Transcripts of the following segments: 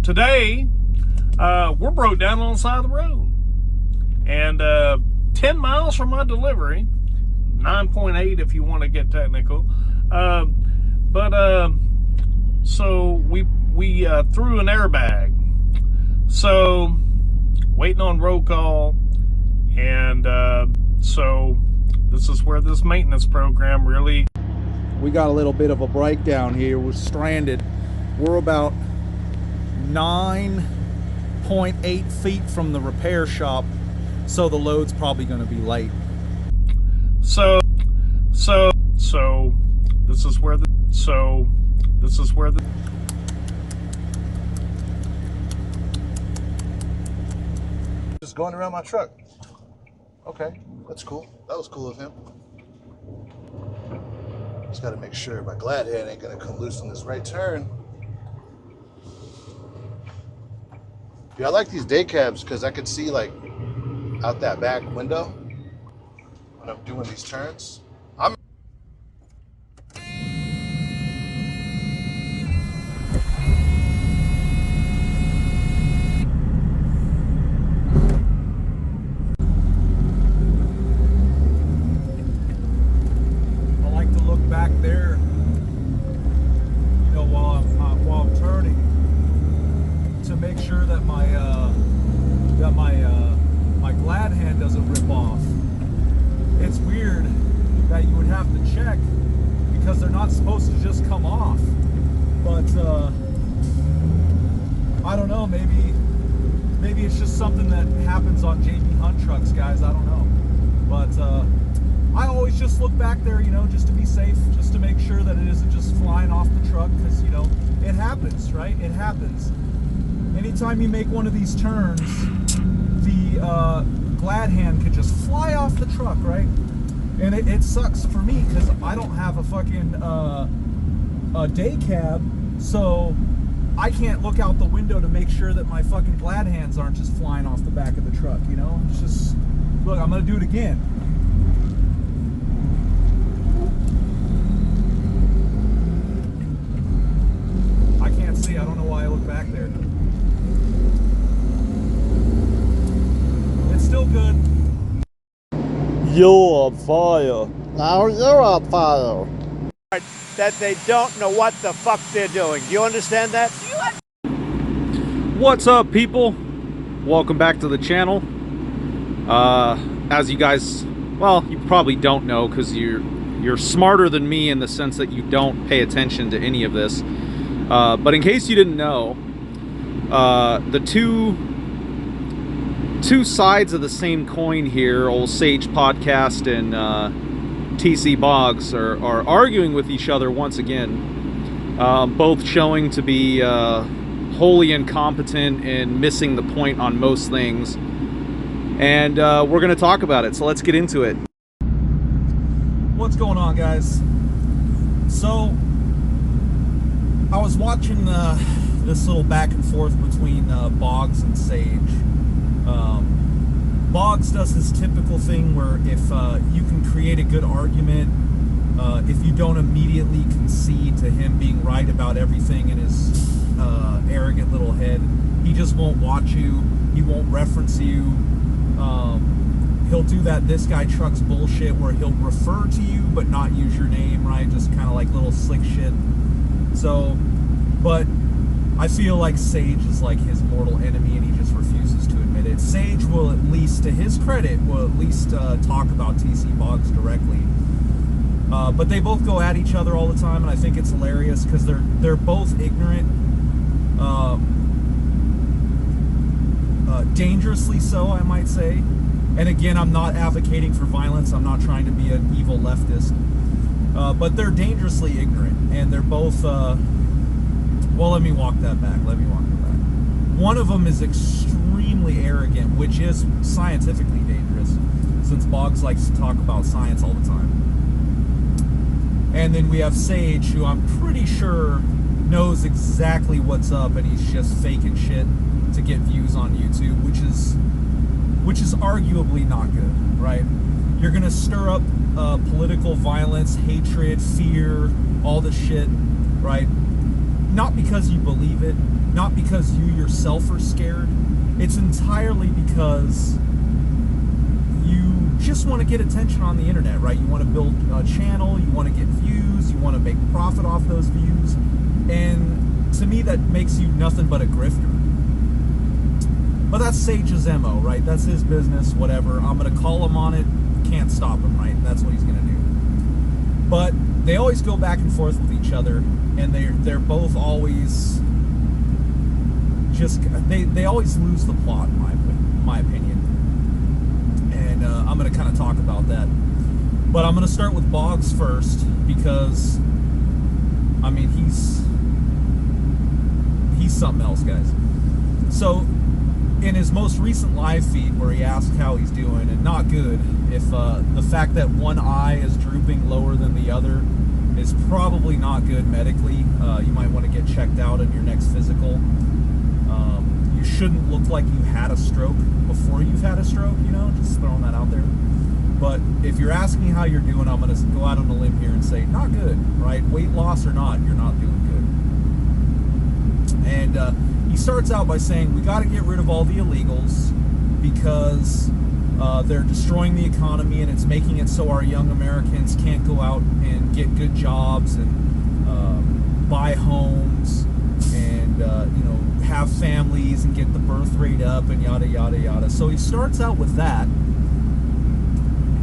Today, we're broke down on the side of the road. And 10 miles from my delivery, 9.8 if you want to get technical. So we threw an airbag. So, waiting on roll call. And so this is where this maintenance program really... We got a little bit of a breakdown here. We're stranded. We're about 9.8 feet from the repair shop, so the load's probably going to be late. So this is where the just going around my truck. Okay, that's cool. That was cool of him. Just got to make sure my glad hand ain't gonna come loose on this right turn. Yeah, I like these day cabs because I could see like out that back window when I'm doing these turns. Back there, you know, while I'm turning, to make sure that my glad hand doesn't rip off. It's weird that you would have to check because they're not supposed to just come off. But I don't know. Maybe it's just something that happens on JB Hunt trucks, guys. I don't know, but. I always just look back there, you know, just to be safe, just to make sure that it isn't just flying off the truck, because, you know, it happens, right? It happens. Anytime you make one of these turns, the glad hand could just fly off the truck, right? And it sucks for me, because I don't have a fucking a day cab, so I can't look out the window to make sure that my fucking glad hands aren't just flying off the back of the truck, you know? It's just, look, I'm going to do it again. See, I don't know why I look back there. It's still good. You're on fire. Now you're on fire. That they don't know what the fuck they're doing. Do you understand that? What's up, people? Welcome back to the channel. As you guys, well, you probably don't know because you're smarter than me in the sense that you don't pay attention to any of this. But in case you didn't know, the two sides of the same coin here, old Sage Podcast and TC Boggs, are arguing with each other once again, both showing to be wholly incompetent and missing the point on most things. And we're going to talk about it, so let's get into it. What's going on, guys? So I was watching this little back and forth between Boggs and Sage. Boggs does this typical thing where if you can create a good argument, if you don't immediately concede to him being right about everything in his arrogant little head, he just won't watch you, he won't reference you. He'll do that "this guy trucks" bullshit where he'll refer to you but not use your name, right? Just kind of like little slick shit. So, but I feel like Sage is like his mortal enemy and he just refuses to admit it. Sage will, at least to his credit, will at least talk about TC Boggs directly. But they both go at each other all the time, and I think it's hilarious because they're both ignorant. Dangerously so, I might say. And again, I'm not advocating for violence. I'm not trying to be an evil leftist. But they're dangerously ignorant, and they're both, well, let me walk that back. One of them is extremely arrogant, which is scientifically dangerous, since Boggs likes to talk about science all the time. And then we have Sage, who I'm pretty sure knows exactly what's up, and he's just faking shit to get views on YouTube, which is arguably not good, right? You're gonna stir up political violence, hatred, fear, all this shit, right? not because you believe it, not because you yourself are scared. It's entirely because you just want to get attention on the internet, right? You want to build a channel, you want to get views, you want to make profit off those views, and to me that makes you nothing but a grifter. But that's Sage's MO, right? That's his business, whatever. I'm going to call him on it, can't stop him, right? That's what he's going to do. But they always go back and forth with each other, and they're both always just, they always lose the plot, in my opinion. And I'm going to kind of talk about that. But I'm going to start with Boggs first, because, I mean, he's something else, guys. So, in his most recent live feed where he asked how he's doing, and not good, if the fact that one eye is drooping lower than the other is probably not good medically. You might want to get checked out in your next physical. You shouldn't look like you had a stroke before you've had a stroke, you know, just throwing that out there. But if you're asking how you're doing, I'm going to go out on a limb here and say, not good, right? Weight loss or not, you're not doing good. And he starts out by saying, we got to get rid of all the illegals because they're destroying the economy, and it's making it so our young Americans can't go out and get good jobs and buy homes and, you know, have families and get the birth rate up and yada, yada, yada. So he starts out with that,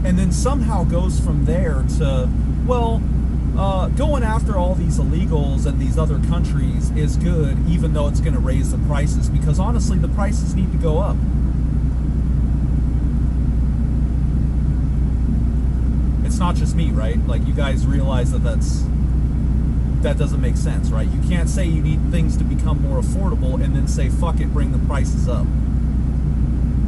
and then somehow goes from there to, well, going after all these illegals and these other countries is good, even though it's going to raise the prices, because honestly, the prices need to go up. It's not just me, right? Like, you guys realize that that doesn't make sense, right? You can't say you need things to become more affordable and then say, fuck it, bring the prices up.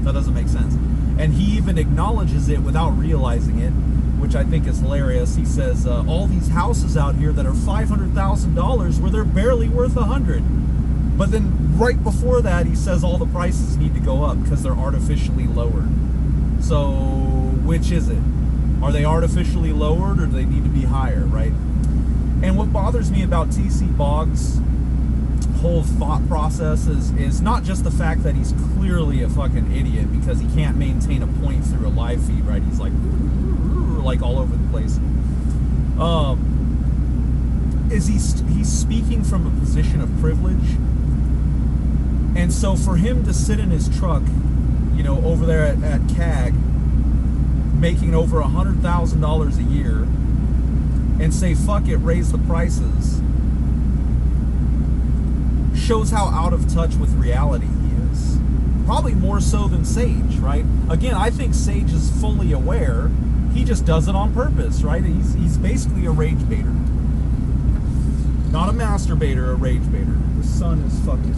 That doesn't make sense. And he even acknowledges it without realizing it, which I think is hilarious. He says, all these houses out here that are $500,000 where they're barely worth $100. But then right before that, he says all the prices need to go up because they're artificially lowered. So, which is it? Are they artificially lowered, or do they need to be higher, right? And what bothers me about TC Boggs' whole thought process is not just the fact that he's clearly a fucking idiot because he can't maintain a point through a live feed, right? He's like all over the place. Is he's speaking from a position of privilege, and so for him to sit in his truck, you know, over there at CAG, making over $100,000 a year, and say, fuck it, raise the prices, shows how out of touch with reality he is. Probably more so than Sage, right? Again, I think Sage is fully aware. He just does it on purpose, right? He's basically a rage baiter. Not a masturbator, a rage baiter. The sun is fucking...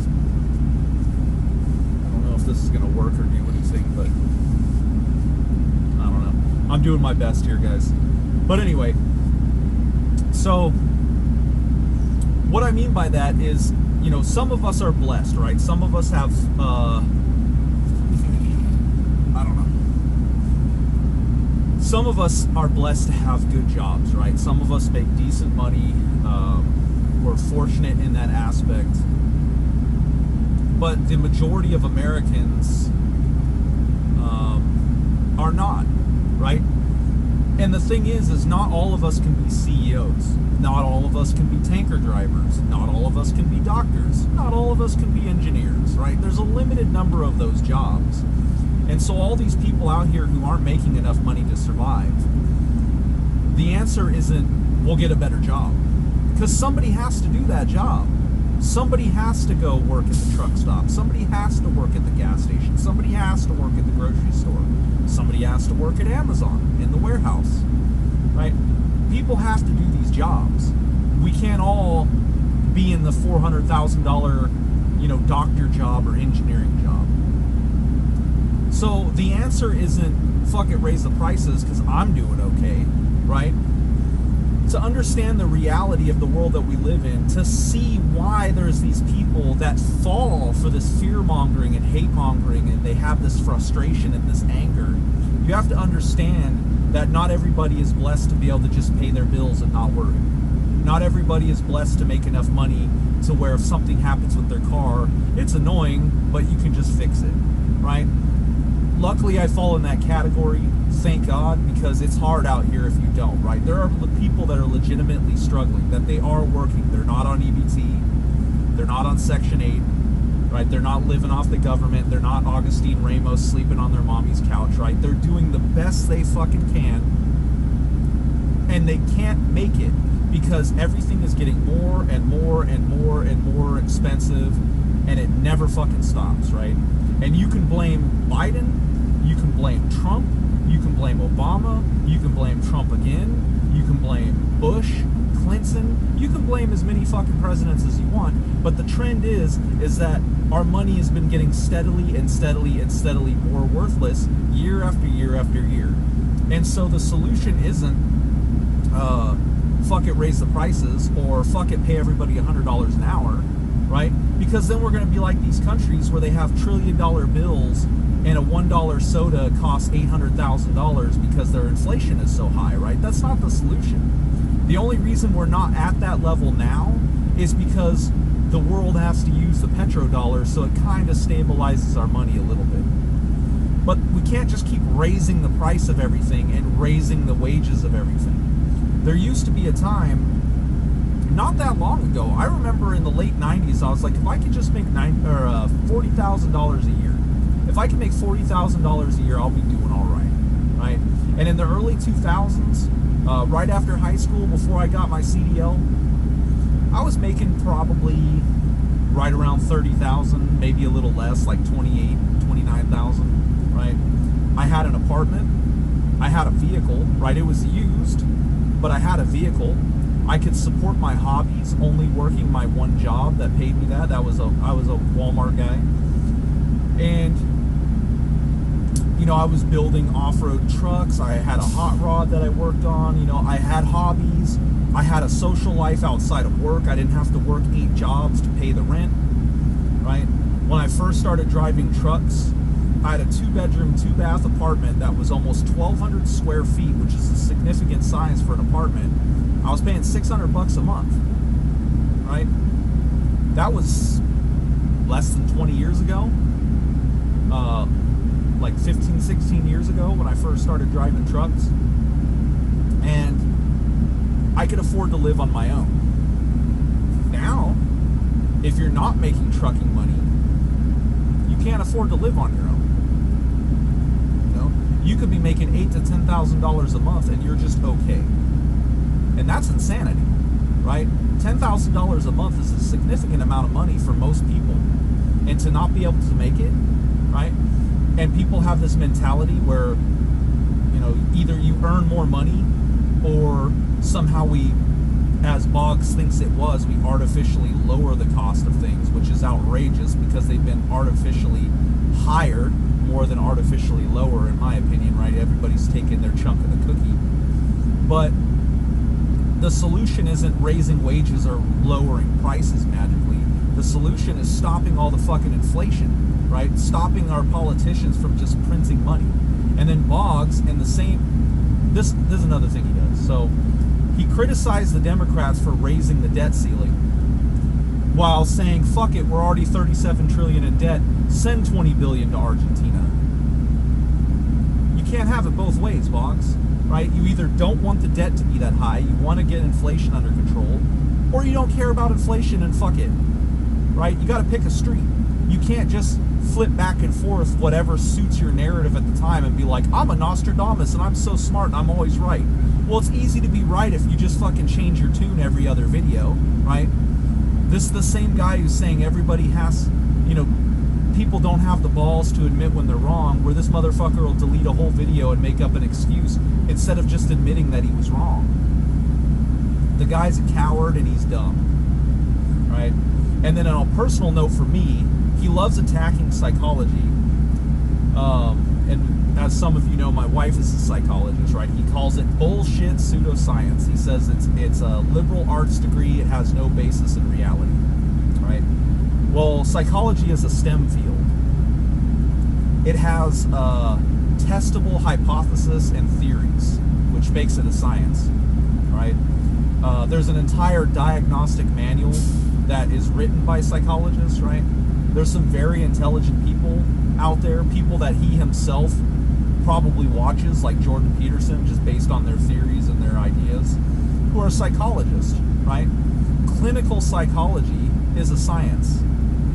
I don't know if this is going to work or do anything, but... I don't know. I'm doing my best here, guys. But anyway... So, what I mean by that is, you know, some of us are blessed, right? Some of us have, I don't know. Some of us are blessed to have good jobs, right? Some of us make decent money. We're fortunate in that aspect. But the majority of Americans are not, right? And the thing is not all of us can be CEOs. Not all of us can be tanker drivers. Not all of us can be doctors. Not all of us can be engineers, right? There's a limited number of those jobs. And so all these people out here who aren't making enough money to survive, the answer isn't, we'll get a better job. Because somebody has to do that job. Somebody has to go work at the truck stop. Somebody has to work at the gas station. Somebody has to work at the grocery store. Somebody has to work at Amazon in the warehouse, right? People have to do these jobs. We can't all be in the $400,000, you know, doctor job or engineering job. So the answer isn't, fuck it, raise the prices because I'm doing okay, right? To understand the reality of the world that we live in, to see why there's these people that fall for this fear-mongering and hate-mongering, and they have this frustration and this anger, you have to understand that not everybody is blessed to be able to just pay their bills and not worry. Not everybody is blessed to make enough money to where if something happens with their car, it's annoying, but you can just fix it, right? Luckily, I fall in that category, thank God, because it's hard out here if you don't, right? There are people that are legitimately struggling, that they are working. They're not on EBT. They're not on Section 8, right? They're not living off the government. They're not Augustine Ramos sleeping on their mommy's couch, right? They're doing the best they fucking can, and they can't make it because everything is getting more and more and more and more expensive, and it never fucking stops, right? And you can blame Biden, you can blame Trump, you can blame Obama, you can blame Trump again, you can blame Bush, Clinton, you can blame as many fucking presidents as you want, but the trend is that our money has been getting steadily and steadily and steadily more worthless year after year after year. And so the solution isn't fuck it, raise the prices, or fuck it, pay everybody $100 an hour, right? Because then we're going to be like these countries where they have $1 trillion bills and a $1 soda costs $800,000 because their inflation is so high, right? That's not the solution. The only reason we're not at that level now is because the world has to use the petrodollar, so it kind of stabilizes our money a little bit. But we can't just keep raising the price of everything and raising the wages of everything. There used to be a time, not that long ago, I remember in the late 90s, I was like, if I could just make $40,000 a year, if I can make $40,000 a year, I'll be doing all right, right? And in the early 2000s, right after high school, before I got my CDL, I was making probably right around 30,000, maybe a little less, like 28, 29,000, right? I had an apartment, I had a vehicle, right? It was used, but I had a vehicle. I could support my hobbies only working my one job that paid me that. I was a Walmart guy. And, you know, I was building off-road trucks. I had a hot rod that I worked on. You know, I had hobbies. I had a social life outside of work. I didn't have to work 8 jobs to pay the rent, right? When I first started driving trucks, I had a 2-bedroom, 2-bath apartment that was almost 1,200 square feet, which is a significant size for an apartment. I was paying $600 a month, right? That was less than 20 years ago, like 15, 16 years ago when I first started driving trucks. And I could afford to live on my own. Now, if you're not making trucking money, you can't afford to live on your own. You could be making $8,000 to $10,000 a month and you're just okay. And that's insanity, right? $10,000 a month is a significant amount of money for most people. And to not be able to make it, right? And people have this mentality where, you know, either you earn more money or somehow we, as Boggs thinks it was, we artificially lower the cost of things, which is outrageous because they've been artificially higher more than artificially lower, in my opinion, right? Everybody's taking their chunk of the cookie. But the solution isn't raising wages or lowering prices magically. The solution is stopping all the fucking inflation, right? Stopping our politicians from just printing money. And then Boggs, in the same, this is another thing he does. So he criticized the Democrats for raising the debt ceiling while saying, fuck it, we're already $37 trillion in debt, send $20 billion to Argentina. You can't have it both ways, Boggs, right? You either don't want the debt to be that high, you want to get inflation under control, or you don't care about inflation and fuck it, right? You got to pick a street. You can't just flip back and forth whatever suits your narrative at the time and be like, I'm a Nostradamus and I'm so smart and I'm always right. Well, it's easy to be right if you just fucking change your tune every other video, right? This is the same guy who's saying everybody has, you know, people don't have the balls to admit when they're wrong, where this motherfucker will delete a whole video and make up an excuse instead of just admitting that he was wrong. The guy's a coward and he's dumb, right? And then on a personal note for me, he loves attacking psychology. And as some of you know, my wife is a psychologist, right? He calls it bullshit pseudoscience. He says it's a liberal arts degree. It has no basis in reality, right? Well, psychology is a STEM field. It has testable hypothesis and theories, which makes it a science, right? There's an entire diagnostic manual that is written by psychologists, right? There's some very intelligent people out there, people that he himself probably watches, like Jordan Peterson, just based on their theories and their ideas, who are psychologists, right? Clinical psychology is a science.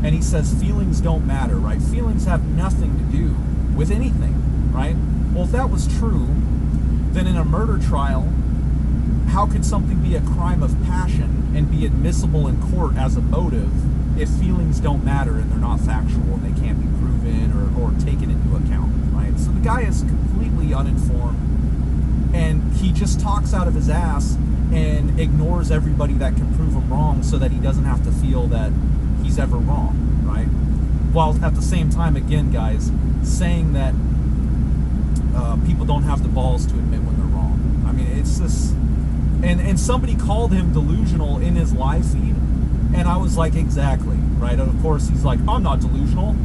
And he says feelings don't matter, right? Feelings have nothing to do with anything, right? Well, if that was true, then in a murder trial, how could something be a crime of passion and be admissible in court as a motive if feelings don't matter and they're not factual and they can't be proven or taken into account, right? So the guy is completely uninformed, and he just talks out of his ass and ignores everybody that can prove him wrong so that he doesn't have to feel that he's ever wrong, right? While at the same time, again, guys, saying that people don't have the balls to admit when they're wrong. I mean, it's just... And somebody called him delusional in his live feed, and I was like, exactly, right? And of course, he's like, I'm not delusional.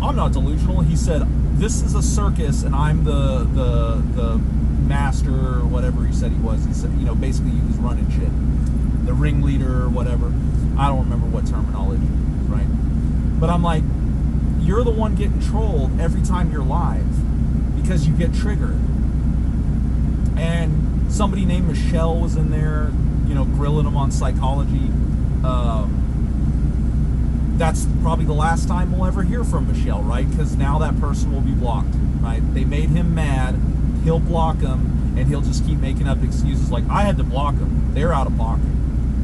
I'm not delusional. He said, this is a circus, and I'm the master, or whatever he said he was. He said, you know, basically he was running shit. The ringleader or whatever. I don't remember what terminology, right? But I'm like, you're the one getting trolled every time you're live because you get triggered. And somebody named Michelle was in there, you know, grilling him on psychology. That's probably the last time we'll ever hear from Michelle, right? Because now that person will be blocked, right? They made him mad. He'll block him, and he'll just keep making up excuses like, I had to block him. They're out of pocket.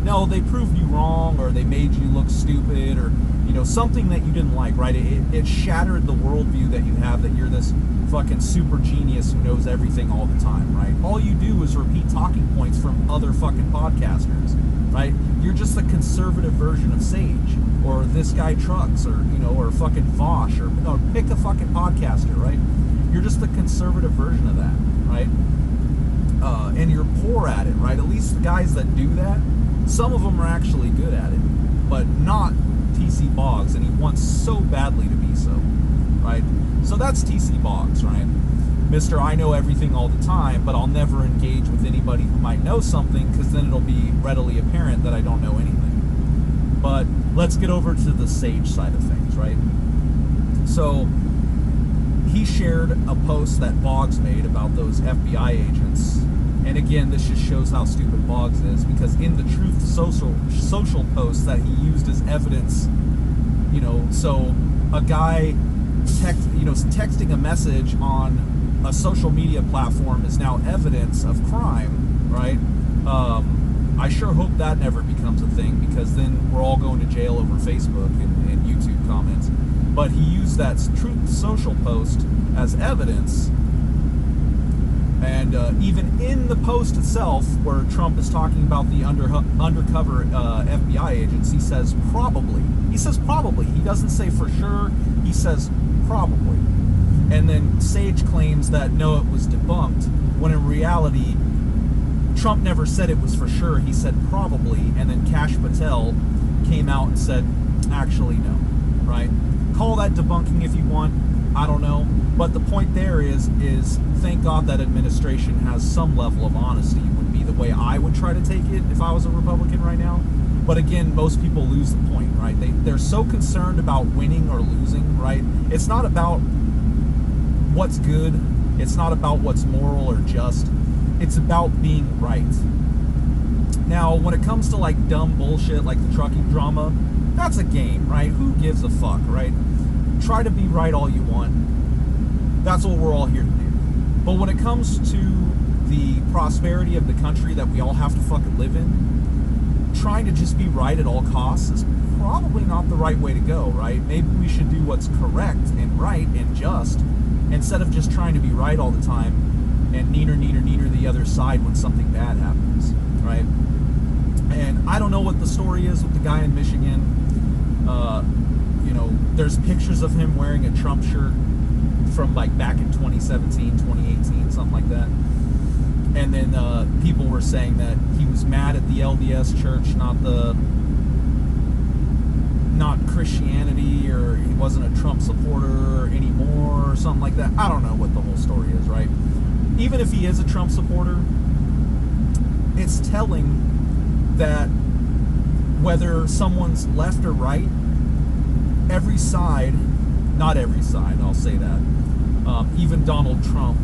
No, they proved you wrong, or they made you look stupid, or, you know, something that you didn't like, right? It shattered the worldview that you have, that you're this fucking super genius who knows everything all the time, right? All you do is repeat talking points from other fucking podcasters, right? You're just the conservative version of Sage, or this guy Trucks, or, you know, or fucking Vosh, or pick a fucking podcaster, right? You're just the conservative version of that, right? And you're poor at it, right? At least the guys that do that, some of them are actually good at it, but not TC Boggs, and he wants so badly to be so, right? So that's TC Boggs, right? Mr. I know everything all the time, but I'll never engage with anybody who might know something, because then it'll be readily apparent that I don't know anything. But let's get over to the Sage side of things, right? So he shared a post that Boggs made about those FBI agents. And again, this just shows how stupid Boggs is, because in the Truth Social post that he used as evidence, you know, so a guy texting a message on a social media platform is now evidence of crime, right? I sure hope that never becomes a thing, because then we're all going to jail over Facebook and YouTube comments. But he used that Truth Social post as evidence. And even in the post itself, where Trump is talking about the undercover FBI agents, he says probably. He says probably. He doesn't say for sure. He says probably. And then Sage claims that no, it was debunked, when in reality, Trump never said it was for sure. He said probably. And then Kash Patel came out and said, actually no, right? Call that debunking if you want. I don't know. But the point there is thank God that administration has some level of honesty, would be the way I would try to take it if I was a Republican right now. But again, most people lose the point, right? They're so concerned about winning or losing, right? It's not about what's good. It's not about what's moral or just. It's about being right. Now, when it comes to like dumb bullshit like the trucking drama, that's a game, right? Who gives a fuck, right? Try to be right all you want. That's what we're all here to do. But when it comes to the prosperity of the country that we all have to fucking live in, trying to just be right at all costs is probably not the right way to go, right? Maybe we should do what's correct and right and just, instead of just trying to be right all the time and neener the other side when something bad happens, right? And I don't know what the story is with the guy in Michigan. You know, there's pictures of him wearing a Trump shirt from like back in 2017, 2018, something like that. And then people were saying that he was mad at the LDS church, not Christianity, or he wasn't a Trump supporter anymore, or something like that. I don't know what the whole story is, right? Even if he is a Trump supporter, it's telling that whether someone's left or right, every side, not every side, I'll say that, even Donald Trump,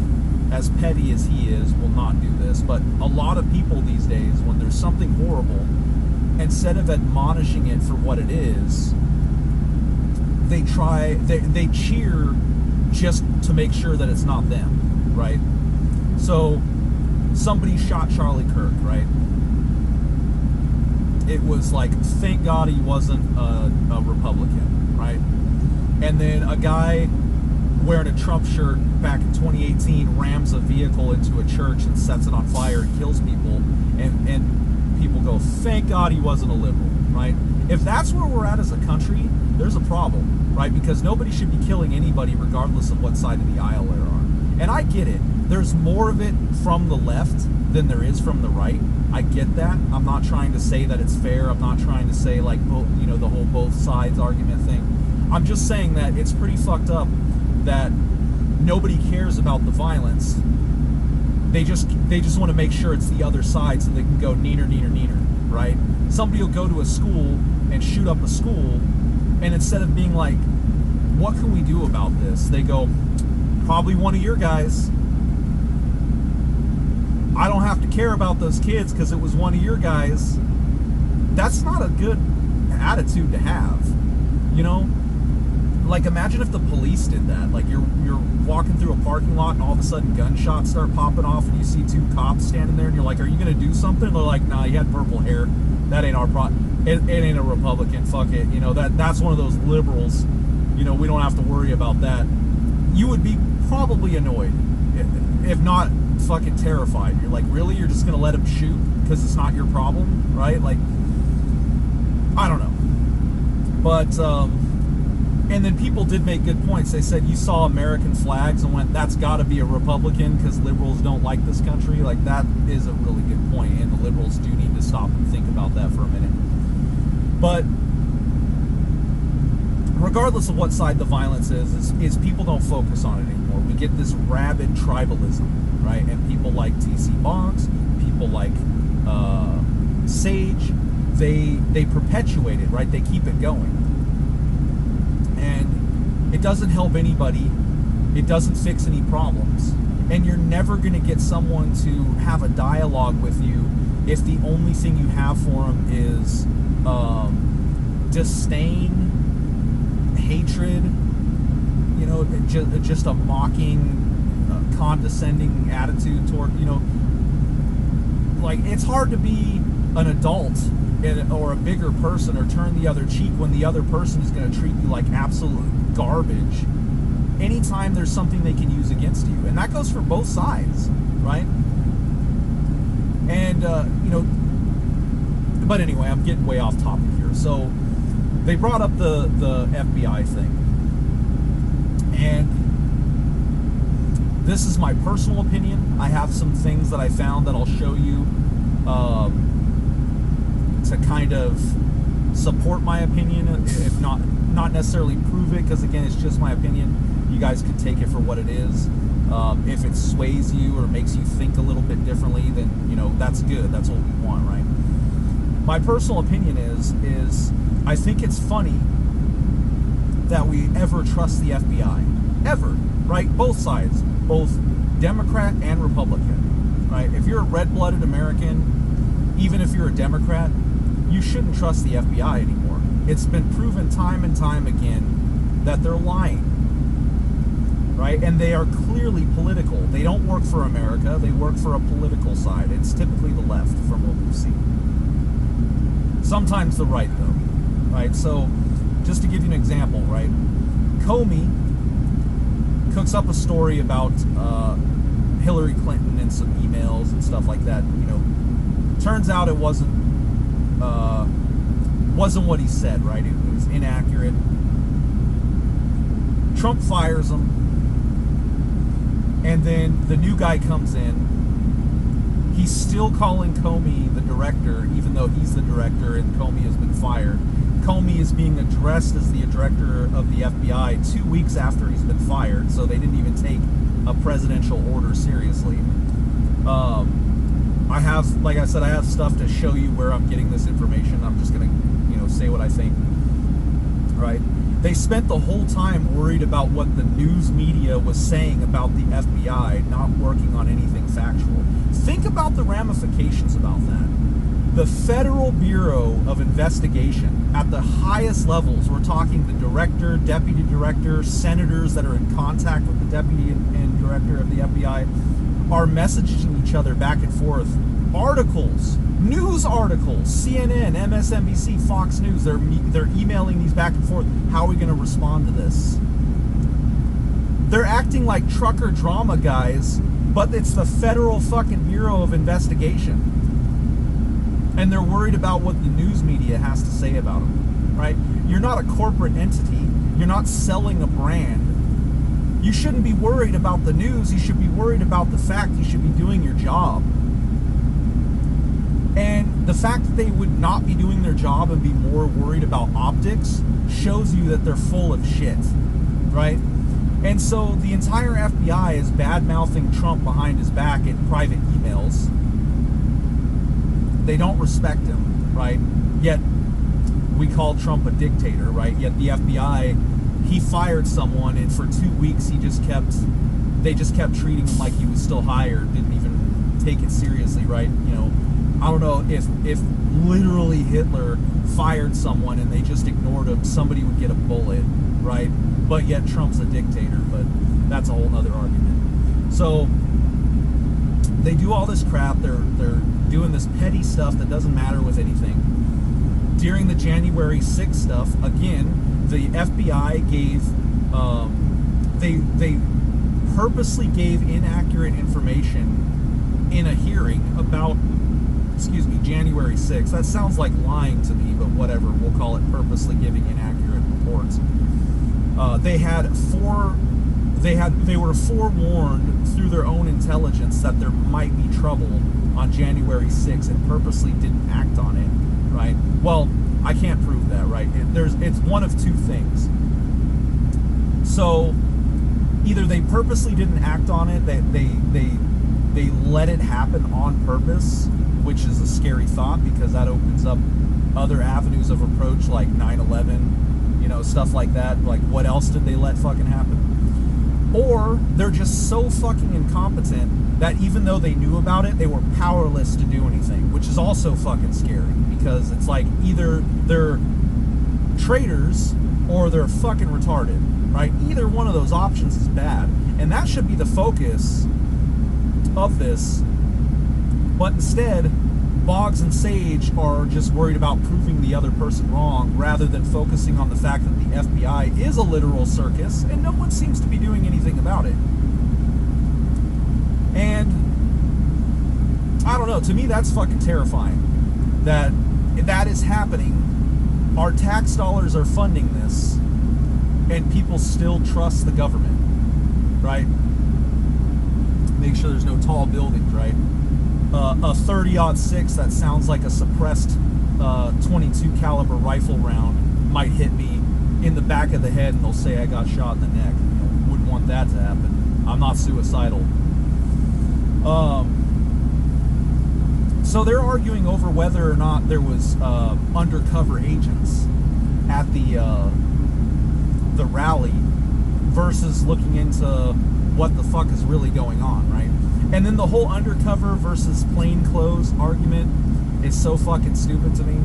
as petty as he is, will not do this, but a lot of people these days, when there's something horrible, instead of admonishing it for what it is, they cheer just to make sure that it's not them, right? So somebody shot Charlie Kirk, right? It was like, thank God he wasn't a Republican, right? And then a guy wearing a Trump shirt back in 2018 rams a vehicle into a church and sets it on fire and kills people, and people go, thank God he wasn't a liberal, right? If that's where we're at as a country, there's a problem, right? Because nobody should be killing anybody regardless of what side of the aisle they are. And I get it. There's more of it from the left than there is from the right. I get that. I'm not trying to say that it's fair. I'm not trying to say, like, you know, the whole both sides argument thing. I'm just saying that it's pretty fucked up that nobody cares about the violence. They just want to make sure it's the other side so they can go neener, neener, neener, right? Somebody will go to a school and shoot up a school, and instead of being like, what can we do about this? They go, probably one of your guys. I don't have to care about those kids because it was one of your guys. That's not a good attitude to have, you know? Like, imagine if the police did that. Like, you're walking through a parking lot and all of a sudden gunshots start popping off and you see two cops standing there and you're like, are you going to do something? And they're like, nah, he had purple hair. That ain't our problem. It ain't a Republican. Fuck it. You know, that's one of those liberals. You know, we don't have to worry about that. You would be probably annoyed, if not fucking terrified. You're like, really? You're just going to let him shoot because it's not your problem, right? Like, I don't know. But, and then people did make good points. They said, you saw American flags and went, that's got to be a Republican because liberals don't like this country. Like, that is a really good point, and the liberals do need to stop and think about that for a minute. But regardless of what side the violence is people don't focus on it anymore. We get this rabid tribalism, right? And people like T.C. Boggs, people like Sage, they perpetuate it, right? They keep it going. And it doesn't help anybody. It doesn't fix any problems. And you're never going to get someone to have a dialogue with you if the only thing you have for them is disdain, hatred, you know, just a mocking, condescending attitude toward, you know, like, it's hard to be an adult or a bigger person or turn the other cheek when the other person is going to treat you like absolute garbage anytime there's something they can use against you. And that goes for both sides, right? And, you know, but anyway, I'm getting way off topic here. So they brought up the FBI thing. And this is my personal opinion. I have some things that I found that I'll show you to kind of support my opinion, if not necessarily prove it, because again, it's just my opinion. You guys can take it for what it is. If it sways you or makes you think a little bit differently, then, you know, that's good. That's what we want, right? My personal opinion is I think it's funny that we ever trust the FBI. Ever, right? Both sides, both Democrat and Republican, right? If you're a red-blooded American, even if you're a Democrat, you shouldn't trust the FBI anymore. It's been proven time and time again that they're lying, right? And they are clearly political. They don't work for America. They work for a political side. It's typically the left, from what we've seen. Sometimes the right, though, right? So, just to give you an example, right? Comey cooks up a story about Hillary Clinton and some emails and stuff like that. You know, turns out it wasn't what he said, right? It was inaccurate. Trump fires him, and then the new guy comes in. He's still calling Comey the director, even though he's the director and Comey has been fired. Comey is being addressed as the director of the FBI 2 weeks after he's been fired, so they didn't even take a presidential order seriously. I have, like I said, I have stuff to show you where I'm getting this information. I'm just gonna, say what I think. Right? They spent the whole time worried about what the news media was saying about the FBI, not working on anything factual. Think about the ramifications about that. The Federal Bureau of Investigation at the highest levels, we're talking the director, deputy director, senators that are in contact with the deputy and director of the FBI, are messaging each other back and forth. Articles, news articles, CNN, MSNBC, Fox News, they're emailing these back and forth. How are we going to respond to this? They're acting like trucker drama guys, but it's the Federal fucking Bureau of Investigation. And they're worried about what the news media has to say about them, right? You're not a corporate entity. You're not selling a brand. You shouldn't be worried about the news. You should be worried about the fact you should be doing your job. And the fact that they would not be doing their job and be more worried about optics shows you that they're full of shit, right? And so the entire FBI is bad-mouthing Trump behind his back in private emails. They don't respect him, right? Yet we call Trump a dictator, right? Yet the FBI, he fired someone, and for 2 weeks they just kept treating him like he was still hired, didn't even take it seriously, right? I don't know if literally Hitler fired someone and they just ignored him, somebody would get a bullet, right? But yet Trump's a dictator, but that's a whole nother argument. So they do all this crap. They're doing this petty stuff that doesn't matter with anything. During the January 6th stuff, again, the FBI gave they purposely gave inaccurate information in a hearing about January 6th. That sounds like lying to me, but whatever. We'll call it purposely giving inaccurate reports. They were forewarned through their own intelligence that there might be trouble on January 6th and purposely didn't act on it, right? Well, I can't prove that, right? It's one of two things. So either they purposely didn't act on it, they let it happen on purpose, which is a scary thought because that opens up other avenues of approach like 9/11, stuff like that. Like, what else did they let fucking happen? Or they're just so fucking incompetent that even though they knew about it, they were powerless to do anything, which is also fucking scary because it's like either they're traitors or they're fucking retarded, right? Either one of those options is bad, and that should be the focus of this. But instead, Boggs and Sage are just worried about proving the other person wrong rather than focusing on the fact that the FBI is a literal circus and no one seems to be doing anything about it. And I don't know, to me that's fucking terrifying that is happening. Our tax dollars are funding this and people still trust the government, right? Make sure there's no tall buildings, right? A 30-06 that sounds like a suppressed 22 caliber rifle round might hit me in the back of the head and they'll say I got shot in the neck. Wouldn't want that to happen. I'm not suicidal. So they're arguing over whether or not there was undercover agents at the rally versus looking into what the fuck is really going on, right? And then the whole undercover versus plainclothes argument is so fucking stupid to me.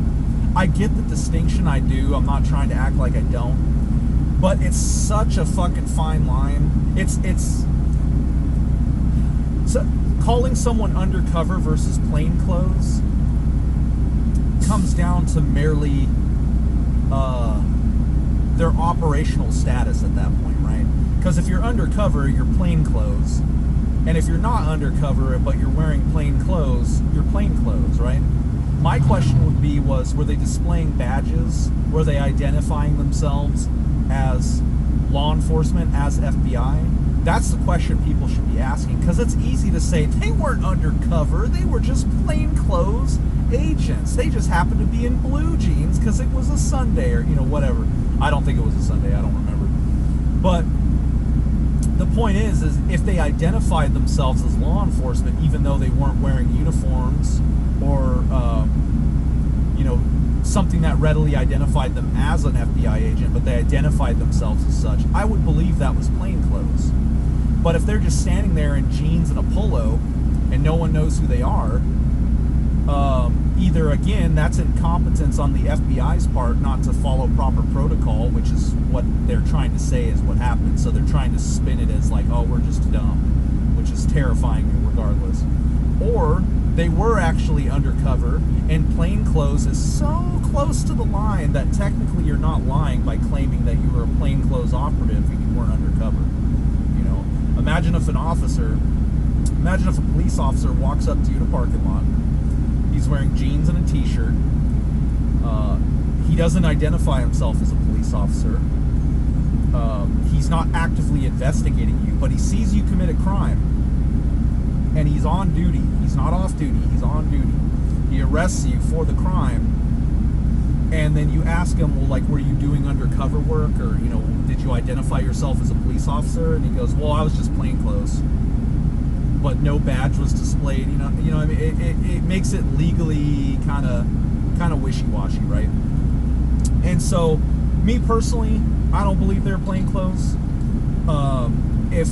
I get the distinction, I do. I'm not trying to act like I don't. But it's such a fucking fine line. So calling someone undercover versus plainclothes comes down to merely their operational status at that point, right? Because if you're undercover, you're plainclothes. And if you're not undercover, but you're wearing plain clothes, you're plain clothes, right? My question would be were they displaying badges? Were they identifying themselves as law enforcement, as FBI? That's the question people should be asking, because it's easy to say they weren't undercover, they were just plain clothes agents. They just happened to be in blue jeans because it was a Sunday or, whatever. I don't think it was a Sunday, I don't remember. But the point is if they identified themselves as law enforcement, even though they weren't wearing uniforms or, you know, something that readily identified them as an FBI agent, but they identified themselves as such, I would believe that was plainclothes. But if they're just standing there in jeans and a polo and no one knows who they are, either, again, that's incompetence on the FBI's part not to follow proper protocol, which is what they're trying to say is what happened. So they're trying to spin it as like, oh, we're just dumb, which is terrifying regardless. Or they were actually undercover, and plainclothes is so close to the line that technically you're not lying by claiming that you were a plainclothes operative and you weren't undercover. You know, imagine if a police officer walks up to you in a parking lot. He's wearing jeans and a t-shirt. He doesn't identify himself as a police officer. He's not actively investigating you, but he sees you commit a crime. And he's on duty. He's not off duty. He's on duty. He arrests you for the crime. And then you ask him, well, like, were you doing undercover work? Or, you know, did you identify yourself as a police officer? And he goes, well, I was just plainclothes. But no badge was displayed. You know. I mean, it makes it legally kind of wishy-washy, right? And so, me personally, I don't believe they're plainclothes. If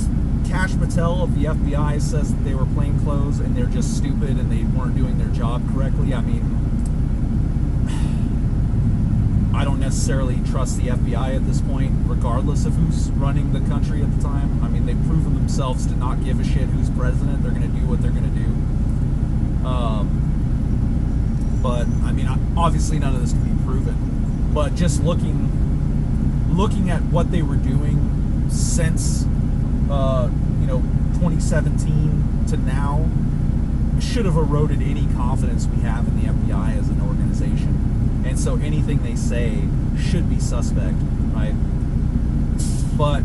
Kash Patel of the FBI says that they were plainclothes and they're just stupid and they weren't doing their job correctly, I mean, I don't necessarily trust the FBI at this point, regardless of who's running the country at the time. I mean, they've proven themselves to not give a shit who's president. They're going to do what they're going to do. But, I mean, obviously none of this can be proven. But just looking at what they were doing since, 2017 to now, should have eroded any confidence we have in the FBI as an organization. And so anything they say should be suspect, right? But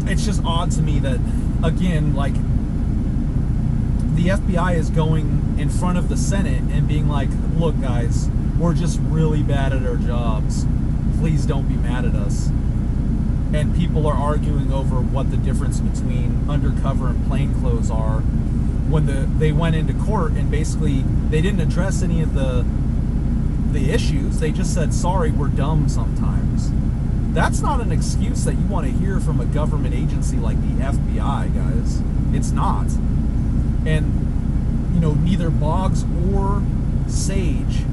it's just odd to me that, again, like, the FBI is going in front of the Senate and being like, look, guys, we're just really bad at our jobs. Please don't be mad at us. And people are arguing over what the difference between undercover and plainclothes are, when they went into court and basically they didn't address any of the issues. They just said, sorry, we're dumb sometimes. That's not an excuse that you want to hear from a government agency like the FBI, guys. It's not. And, you know, neither Boggs or Sage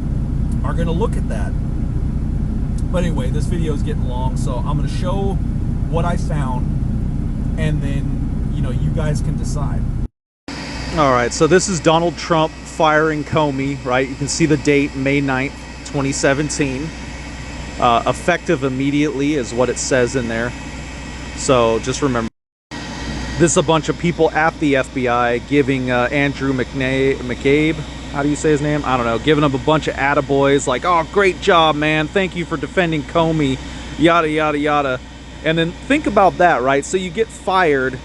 are going to look at that. But anyway, this video is getting long, so I'm going to show what I found, and then, you know, you guys can decide. All right, so this is Donald Trump firing Comey, right? You can see the date, May 9th, 2017. Effective immediately is what it says in there. So just remember, this is a bunch of people at the FBI giving Andrew McCabe, how do you say his name? I don't know. Giving him a bunch of attaboys like, oh, great job, man. Thank you for defending Comey, yada, yada, yada. And then think about that, right? So you get fired,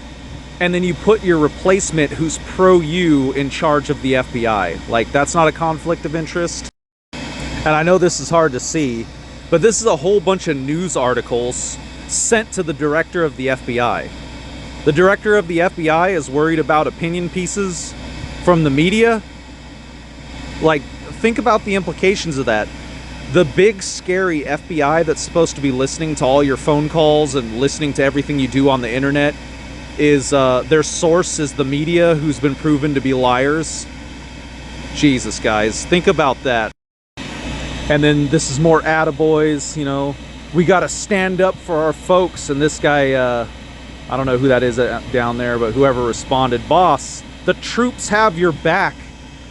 and then you put your replacement who's pro-you in charge of the FBI. Like, that's not a conflict of interest. And I know this is hard to see, but this is a whole bunch of news articles sent to the director of the FBI. The director of the FBI is worried about opinion pieces from the media. Like, think about the implications of that. The big, scary FBI that's supposed to be listening to all your phone calls and listening to everything you do on the internet is, their source is the media, who's been proven to be liars. Jesus, guys, think about that. And then this is more attaboys, you know. We gotta stand up for our folks. And this guy, I don't know who that is down there, but whoever responded, boss, the troops have your back.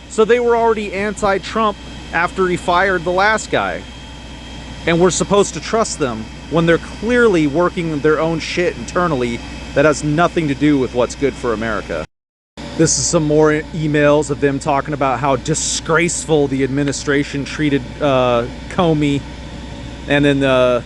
So they were already anti-Trump after he fired the last guy. And we're supposed to trust them when they're clearly working their own shit internally that has nothing to do with what's good for America. This is some more emails of them talking about how disgraceful the administration treated Comey. And then the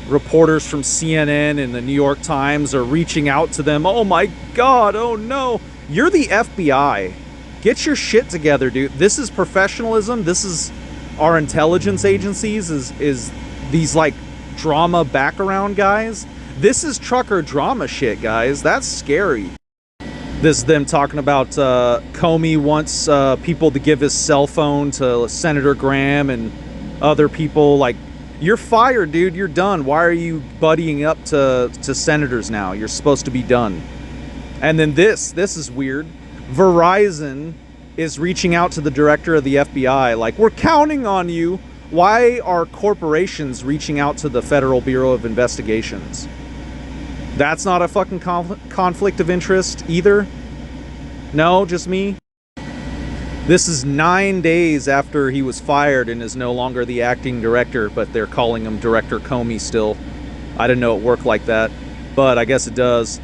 reporters from CNN and the New York Times are reaching out to them. Oh my God, oh no. You're the FBI. Get your shit together, dude. This is professionalism. This is our intelligence agencies, is these like drama background guys. This is trucker drama shit, guys. That's scary. This is them talking about Comey wants people to give his cell phone to Senator Graham and other people. Like, you're fired, dude. You're done. Why are you buddying up to senators now? You're supposed to be done. And then this is weird. Verizon is reaching out to the director of the FBI. Like, we're counting on you. Why are corporations reaching out to the Federal Bureau of Investigations? That's not a fucking conflict of interest either? No, just me? This is 9 days after he was fired and is no longer the acting director, but they're calling him Director Comey still. I didn't know it worked like that, but I guess it does.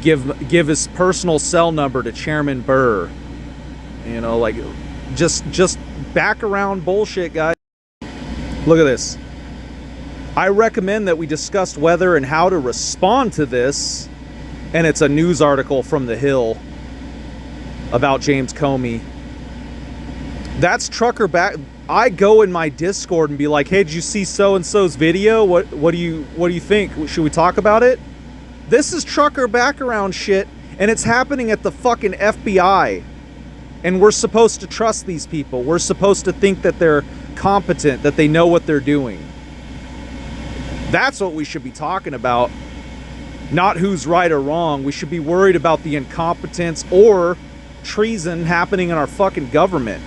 Give his personal cell number to Chairman Burr. You know, like, just back around bullshit, guys. Look at this. I recommend that we discuss whether and how to respond to this, and it's a news article from The Hill about James Comey. That's trucker back. I go in my Discord and be like, "Hey, did you see so and so's video? What do you think? Should we talk about it?" This is trucker background shit, and it's happening at the fucking FBI. And we're supposed to trust these people. We're supposed to think that they're competent, that they know what they're doing. That's what we should be talking about, not who's right or wrong. We should be worried about the incompetence or treason happening in our fucking government.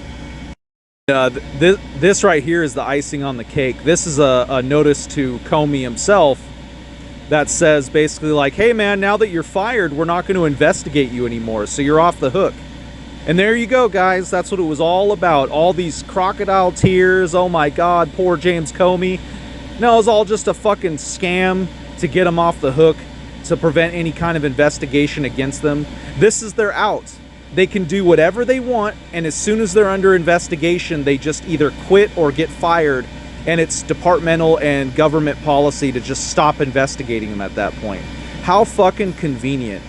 This right here is the icing on the cake. This is a notice to Comey himself that says basically like, hey man, now that you're fired, we're not going to investigate you anymore, so you're off the hook. And there you go, guys. That's what it was all about. All these crocodile tears. Oh my God, poor James Comey. No, it was all just a fucking scam to get them off the hook, to prevent any kind of investigation against them. This is their out. They can do whatever they want, and as soon as they're under investigation, they just either quit or get fired, and it's departmental and government policy to just stop investigating them at that point. How fucking convenient.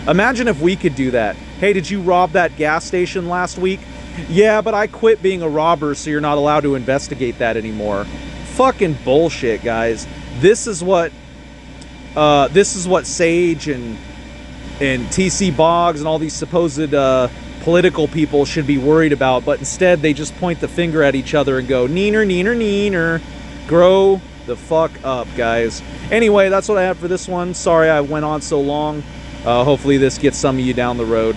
Imagine if we could do that. Hey, did you rob that gas station last week? Yeah, but I quit being a robber, so you're not allowed to investigate that anymore. Fucking bullshit, guys. This is what Sage and TC Boggs and all these supposed political people should be worried about, but instead they just point the finger at each other and go, neener, neener, neener. Grow the fuck up, guys. Anyway, that's what I have for this one. Sorry I went on so long. Hopefully this gets some of you down the road.